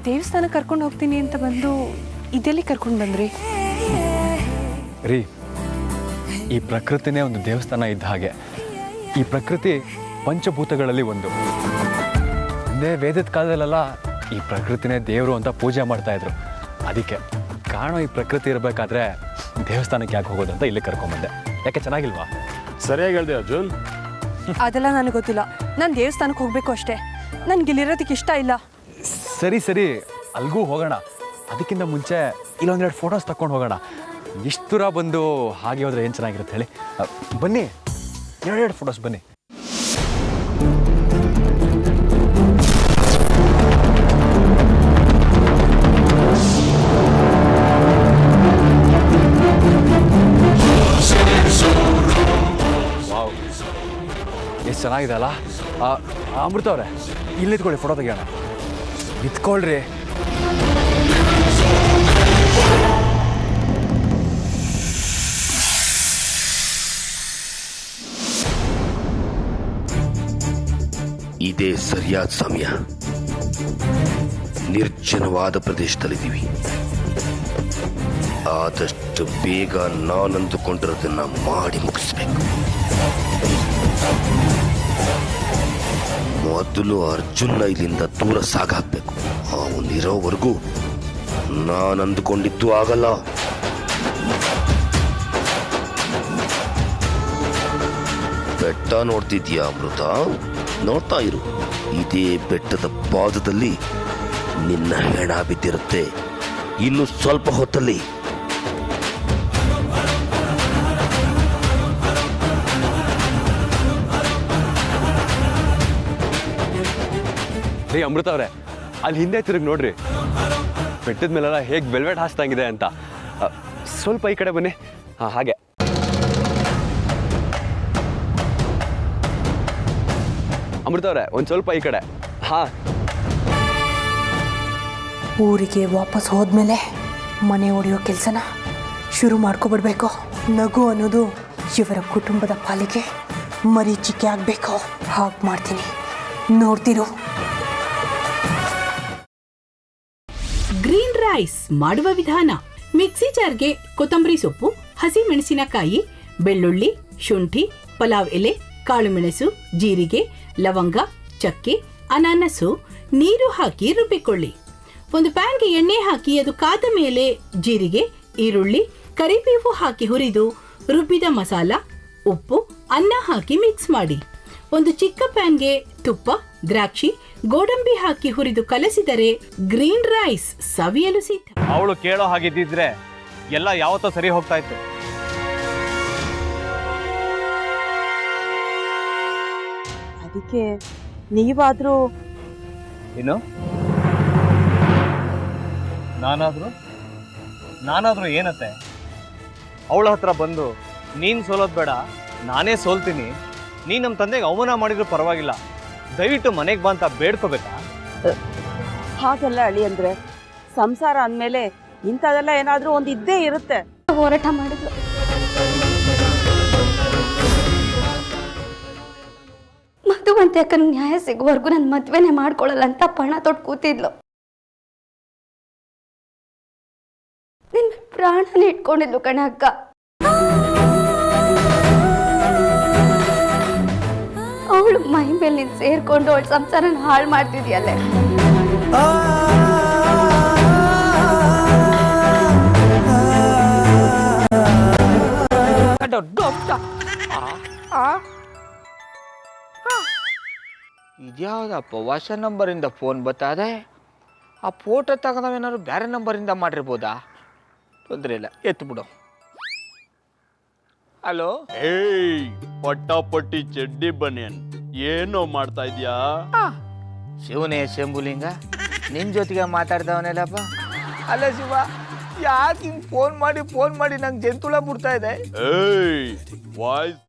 ದೇವಸ್ಥಾನ ಕರ್ಕೊಂಡು ಹೋಗ್ತೀನಿ ಅಂತ ಬಂದು ಇದೆಲ್ಲಿ ಕರ್ಕೊಂಡು ಬಂದ್ರಿ? ರೀ, ಈ ಪ್ರಕೃತಿನೇ ಒಂದು ದೇವಸ್ಥಾನ ಇದ್ದ ಹಾಗೆ. ಈ ಪ್ರಕೃತಿ ಪಂಚಭೂತಗಳಲ್ಲಿ ಒಂದು. ಹಿಂದೆ ವೇದದ ಕಾಲದಲ್ಲೆಲ್ಲ ಈ ಪ್ರಕೃತಿನೇ ದೇವರು ಅಂತ ಪೂಜೆ ಮಾಡ್ತಾಯಿದ್ರು. ಅದಕ್ಕೆ ಕಾಣೋ ಈ ಪ್ರಕೃತಿ ಇರಬೇಕಾದ್ರೆ ದೇವಸ್ಥಾನಕ್ಕೆ ಯಾಕೆ ಹೋಗೋದು ಅಂತ ಇಲ್ಲಿ ಕರ್ಕೊಂಬಂದೆ. ಯಾಕೆ ಚೆನ್ನಾಗಿಲ್ವಾ? ಸರಿಯಾಗಿ ಹೇಳಿದೆ ಅರ್ಜುನ್. ಅದೆಲ್ಲ ನನಗೆ ಗೊತ್ತಿಲ್ಲ. ನಾನು ದೇವಸ್ಥಾನಕ್ಕೆ ಹೋಗಬೇಕು ಅಷ್ಟೇ. ನನಗೆ ಇಲ್ಲಿರೋದಕ್ಕೆ ಇಷ್ಟ ಇಲ್ಲ. ಸರಿ ಸರಿ, ಅಲ್ಲಿಗೂ ಹೋಗೋಣ. ಅದಕ್ಕಿಂತ ಮುಂಚೆ ಇಲ್ಲೊಂದೆರಡು ಫೋಟೋಸ್ ತಗೊಂಡು ಹೋಗೋಣ. ಇಷ್ಟು ದೂರ ಬಂದು ಹಾಗೆ ಹೋದರೆ ಏನು ಚೆನ್ನಾಗಿರುತ್ತೆ ಹೇಳಿ. ಬನ್ನಿ, ಎರಡೆರಡು ಫೋಟೋಸ್ ಬನ್ನಿ. ವಾವ್, ಎಷ್ಟು ಚೆನ್ನಾಗಿದೆ ಅಲ್ಲ. ಅಮೃತ ಅವರೇ, ಇಲ್ಲಿ ನಿಂತ್ಕೊಳ್ಳಿ, ಫೋಟೋ ತೆಗಿಯೋಣ. ನಿಂತ್ಕೊಳ್ರಿ. ಇದೇ ಸರಿಯಾದ ಸಮಯ. ನಿರ್ಜನವಾದ ಪ್ರದೇಶದಲ್ಲಿದ್ದೀವಿ. ಆದಷ್ಟು ಬೇಗ ನಾನಂದುಕೊಂಡಿರೋದನ್ನ ಮಾಡಿ ಮುಗಿಸ್ಬೇಕು. ಮೊದಲು ಅರ್ಜುನ್ನ ಇಲ್ಲಿಂದ ದೂರ ಸಾಗಾಕ್ಬೇಕು. ಅವನಿರೋವರೆಗೂ ನಾನಂದುಕೊಂಡಿದ್ದು ಆಗಲ್ಲ. ಬೆಟ್ಟ ನೋಡ್ತಿದ್ಯಾ ಅಮೃತ? ನೋಡ್ತಾ ಇರು. ಇದೇ ಬೆಟ್ಟದ ಪಾದದಲ್ಲಿ ನಿನ್ನ ಹೆಣ ಬಿದ್ದಿರುತ್ತೆ. ಇನ್ನು ಸ್ವಲ್ಪ ಹೊತ್ತಲ್ಲಿ ರೀ ಅಮೃತ ಅವರೇ, ಅಲ್ಲಿ ಹಿಂದೆ ತಿರುಗಿ ನೋಡ್ರಿ. ಬೆಟ್ಟದ ಮೇಲೆಲ್ಲ ಹೇಗೆ ವೆಲ್ವೆಟ್ ಹಾಸ್ದಂಗಿದೆ ಅಂತ. ಸ್ವಲ್ಪ ಈ ಕಡೆ ಬನ್ನಿ. ಹಾಂ, ಹಾಗೆ. ಅಮೃತ ಅವರೇ, ಒಂದು ಸ್ವಲ್ಪ ಈ ಕಡೆ. ಹಾಂ. ಊರಿಗೆ ವಾಪಸ್ ಹೋದ್ಮೇಲೆ ಮನೆ ಹೊಡೆಯೋ ಕೆಲಸನ ಶುರು ಮಾಡ್ಕೊಬಿಡ್ಬೇಕು. ನಗು ಅನ್ನೋದು ಇವರ ಕುಟುಂಬದ ಪಾಲಿಗೆ ಮರೀಚಿಕೆ ಆಗಬೇಕು. ಹಾಗೆ ಮಾಡ್ತೀನಿ, ನೋಡ್ತಿರು. ಗ್ರೀನ್ ರೈಸ್ ಮಾಡುವ ವಿಧಾನ: ಮಿಕ್ಸಿ ಜಾರ್ಗೆ ಕೊತ್ತಂಬರಿ ಸೊಪ್ಪು, ಹಸಿ ಮೆಣಸಿನಕಾಯಿ, ಬೆಳ್ಳುಳ್ಳಿ, ಶುಂಠಿ, ಪಲಾವ್ ಎಲೆ, ಕಾಳುಮೆಣಸು, ಜೀರಿಗೆ, ಲವಂಗ, ಚಕ್ಕೆ, ಅನಾನಸು, ನೀರು ಹಾಕಿ ರುಬ್ಬಿಕೊಳ್ಳಿ. ಒಂದು ಪ್ಯಾನ್ಗೆ ಎಣ್ಣೆ ಹಾಕಿ ಅದು ಕಾದ ಮೇಲೆ ಜೀರಿಗೆ, ಈರುಳ್ಳಿ, ಕರಿಬೇವು ಹಾಕಿ ಹುರಿದು ರುಬ್ಬಿದ ಮಸಾಲ, ಉಪ್ಪು, ಅನ್ನ ಹಾಕಿ ಮಿಕ್ಸ್ ಮಾಡಿ. ಒಂದು ಚಿಕ್ಕ ಪ್ಯಾನ್ಗೆ ತುಪ್ಪ, ದ್ರಾಕ್ಷಿ, ಗೋಡಂಬಿ ಹಾಕಿ ಹುರಿದು ಕಲಸಿದರೆ ಗ್ರೀನ್ ರೈಸ್ ಸವಿಯಲು ಸಿದ್ಧ. ಅವಳು ಕೇಳೋ ಹಾಗಿದ್ದಿದ್ರೆ ಎಲ್ಲ ಯಾವತ್ತೋ ಸರಿ ಹೋಗ್ತಾ ಇತ್ತು. ಅದಕ್ಕೆ ನೀವಾದ್ರೂ ಏನು? ನಾನಾದ್ರೂ ಏನತ್ತೆ? ಅವಳ ಹತ್ರ ಬಂದು ನೀನು ಸೋಲೋದು ಬೇಡ, ನಾನೇ ಸೋಲ್ತೀನಿ, ನೀನು ನಮ್ಮ ತಂದೆಗೆ ಅವಮಾನ ಮಾಡಿದ್ರು ಪರವಾಗಿಲ್ಲ, ದಯವಿಟ್ಟು ಮನೆಗೆ ಬಾ ಅಂತ ಬೇಡ್ಕೋಬೇಕಾ? ಹಾಗೆಲ್ಲ ಅಳಿ ಅಂದ್ರೆ ಸಂಸಾರ ಅಂದಮೇಲೆ ಇಂಥದೆಲ್ಲ ಏನಾದ್ರೂ ಒಂದು ಇದ್ದೇ ಇರುತ್ತೆ. ಹೋರಾಟ ಮಾಡಿದ್ಲು. ಮಧುವಂತೆ ಅಕ್ಕನ ನ್ಯಾಯ ಸಿಗುವವರೆಗೂ ನನ್ನ ಮದ್ವೆನೇ ಮಾಡ್ಕೊಳ್ಳಲ್ಲ ಅಂತ ಪಣ ತೊಟ್ಟು ಕೂತಿದ್ಲು. ನಿನ್ನ ಪ್ರಾಣನೇ ಇಟ್ಕೊಂಡಿದ್ಲು ಕಣ ಅಕ್ಕ. ಅವಳು ಮೈ ಮೇಲೆ ನೀನು ಸೇರ್ಕೊಂಡು ಅವಳ ಸಂಸಾರನ ಹಾಳು ಮಾಡ್ತಿದ್ಯಲ್ಲೇ. ಇದ್ಯಾವುದಪ್ಪ ಹೊಸ ನಂಬರಿಂದ ಫೋನ್ ಬತ್ತದೆ? ಆ ಫೋಟೋ ತಗೊಂಡವೇನಾದ್ರು ಬೇರೆ ನಂಬರಿಂದ ಮಾಡಿರ್ಬೋದಾ? ತೊಂದರೆ ಇಲ್ಲ, ಎತ್ತು ಬಿಡು. ಹಲೋ. ಏಯ್, ಪಟ್ಟಾಪಟ್ಟಿ ಚಡ್ಡಿ ಬನಿಯನ್, ಏನೋ ಮಾಡ್ತಾ ಇದ್ಯಾ? ಶಿವನೇ ಶಂಭುಲಿಂಗ, ನಿನ್ ಜೊತೆಗೆ ಮಾತಾಡ್ದವನೆಲ್ಲಪ್ಪ. ಅಲ್ಲ ಶಿವ, ಯಾಕೆ ಹಿಂಗ್ ಫೋನ್ ಮಾಡಿ ನಂಗೆ ಜಂತುಳ ಬಿಡ್ತಾ ಇದೆ? ಏಯ್, ವಾಯ್ಸ್